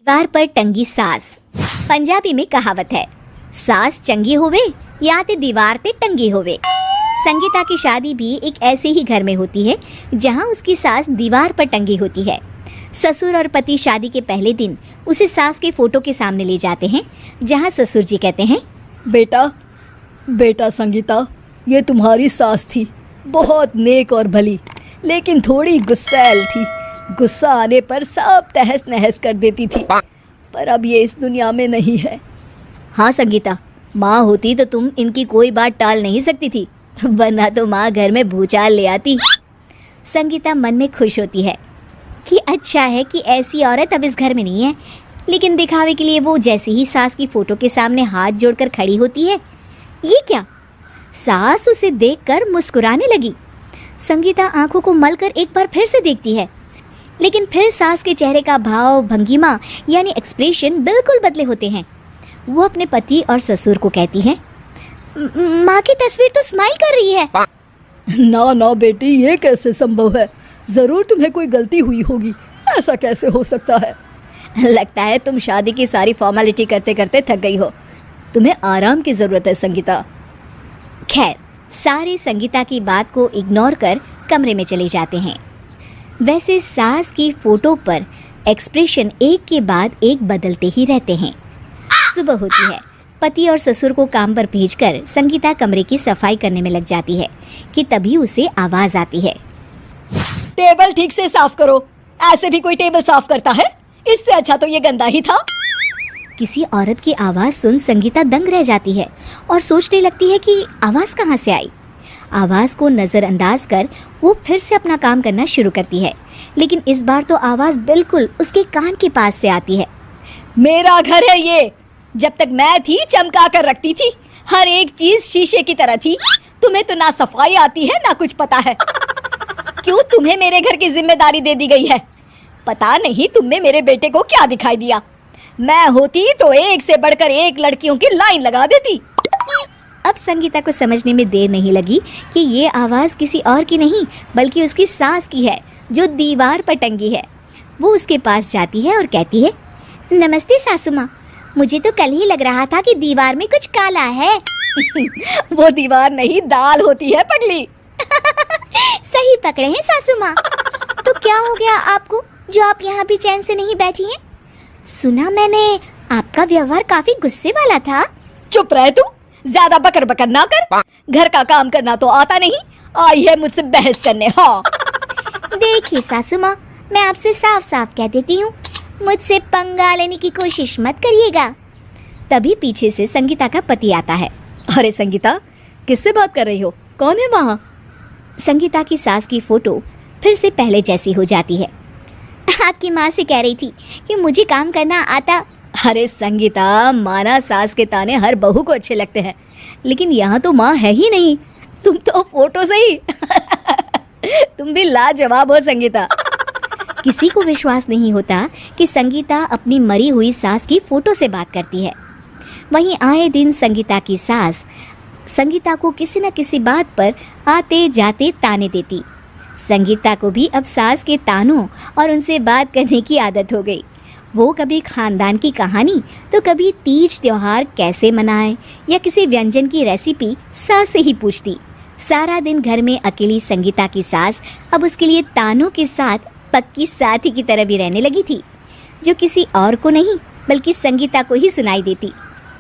दीवार पर टंगी सास। पंजाबी में कहावत है, सास चंगी होवे या ते दीवार ते टंगी होवे। संगीता की शादी भी एक ऐसे ही घर में होती है जहां उसकी सास दीवार पर टंगी होती है। ससुर और पति शादी के पहले दिन उसे सास के फोटो के सामने ले जाते हैं, जहां ससुर जी कहते हैं, बेटा बेटा संगीता, ये तुम्हारी सास थी, बहुत नेक और भली, लेकिन थोड़ी गुस्सैल थी। गुस्सा आने पर सब तहस नहस कर देती थी, पर अब ये इस दुनिया में नहीं है। हाँ संगीता, माँ होती तो तुम इनकी कोई बात टाल नहीं सकती थी, वरना तो माँ घर में भूचाल ले आती। संगीता मन में खुश होती है कि अच्छा है कि ऐसी औरत अब इस घर में नहीं है, लेकिन दिखावे के लिए वो जैसे ही सास की फोटो के सामने हाथ जोड़कर खड़ी होती है, ये क्या? सास उसे देखकर मुस्कुराने लगी। संगीता आंखों को मलकर एक बार फिर से देखती है, लेकिन फिर सास के चेहरे का भाव, भंगिमा यानी एक्सप्रेशन बिल्कुल बदले होते हैं। वो अपने पति और ससुर को कहती है, माँ की तस्वीर तो स्माइल कर रही है। ना ना बेटी, ये कैसे संभव है? जरूर तुम्हें कोई गलती हुई होगी, ऐसा कैसे हो सकता है? लगता है तुम शादी की सारी फॉर्मेलिटी करते करते थक गई हो, तुम्हें आराम की जरूरत है संगीता। खैर, सारे संगीता की बात को इग्नोर कर कमरे में चले जाते हैं। वैसे सास की फोटो पर एक्सप्रेशन एक के बाद एक बदलते ही रहते हैं। सुबह होती है, पति और ससुर को काम पर भेजकर संगीता कमरे की सफाई करने में लग जाती है कि तभी उसे आवाज आती है, टेबल ठीक से साफ करो। ऐसे भी कोई टेबल साफ करता है? इससे अच्छा तो ये गंदा ही था। किसी औरत की आवाज सुन संगीता दंग रह जाती है और सोचने लगती है कि आवाज कहाँ से आई। आवाज को नजरअंदाज कर वो फिर से अपना काम करना शुरू करती है, लेकिन इस बार तो आवाज बिल्कुल उसके कान के पास से आती है। मेरा घर है ये, जब तक मैं थी चमका कर रखती थी, हर एक चीज शीशे की तरह थी। तुम्हें तो ना सफाई आती है ना कुछ पता है। क्यों तुम्हें मेरे घर की जिम्मेदारी दे दी गई है? पता नहीं तुम में मेरे बेटे को क्या दिखाई दिया। मैं होती तो एक से बढ़कर एक लड़कियों की लाइन लगा देती। अब संगीता को समझने में देर नहीं लगी कि ये आवाज किसी और की नहीं बल्कि उसकी सास की है, जो दीवार पर टंगी है। वो उसके पास जाती है और कहती है, नमस्ते सासू माँ, मुझे तो कल ही लग रहा था कि दीवार में कुछ काला है। वो दीवार नहीं, दाल होती है पगली। सही पकड़े हैं सासू माँ। तो क्या हो गया आपको जो आप यहाँ भी चैन से नहीं बैठी हैं? सुना मैंने आपका व्यवहार काफी गुस्से वाला था। चुप रह तू, ज्यादा बकर बकर ना कर। घर का काम करना तो आता नहीं, आई है मुझसे बहस करने। हाँ देखिए सासू माँ, मैं आपसे साफ साफ कह देती हूँ, मुझसे पंगा लेने की कोशिश मत करिएगा। तभी पीछे से संगीता का पति आता है। अरे संगीता, किससे बात कर रही हो? कौन है वहाँ? संगीता की सास की फोटो फिर से पहले जैसी हो जाती है। आपकी माँ से कह रही थी कि मुझे काम करना आता। अरे संगीता, माना सास के ताने हर बहू को अच्छे लगते हैं, लेकिन यहाँ तो माँ है ही नहीं, तुम तो फोटो से ही। तुम भी लाजवाब हो संगीता। किसी को विश्वास नहीं होता कि संगीता अपनी मरी हुई सास की फोटो से बात करती है। वहीं आए दिन संगीता की सास संगीता को किसी न किसी बात पर आते जाते ताने देती। संगीता को भी अब सास के तानों और उनसे बात करने की आदत हो गई। वो कभी खानदान की कहानी तो कभी तीज त्योहार कैसे मनाए या किसी व्यंजन की रेसिपी सास से ही पूछती। सारा दिन घर में अकेली संगीता की सास अब उसके लिए तानों के साथ पक्की साथी की तरह भी रहने लगी थी, जो किसी और को नहीं बल्कि संगीता को ही सुनाई देती।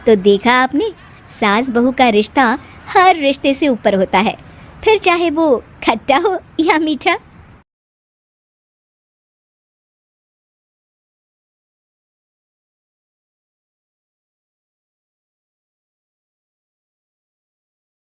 तो देखा आपने, सास बहू का रिश्ता हर रिश्ते से ऊपर होता है, फिर चाहे वो खट्टा हो या मीठा।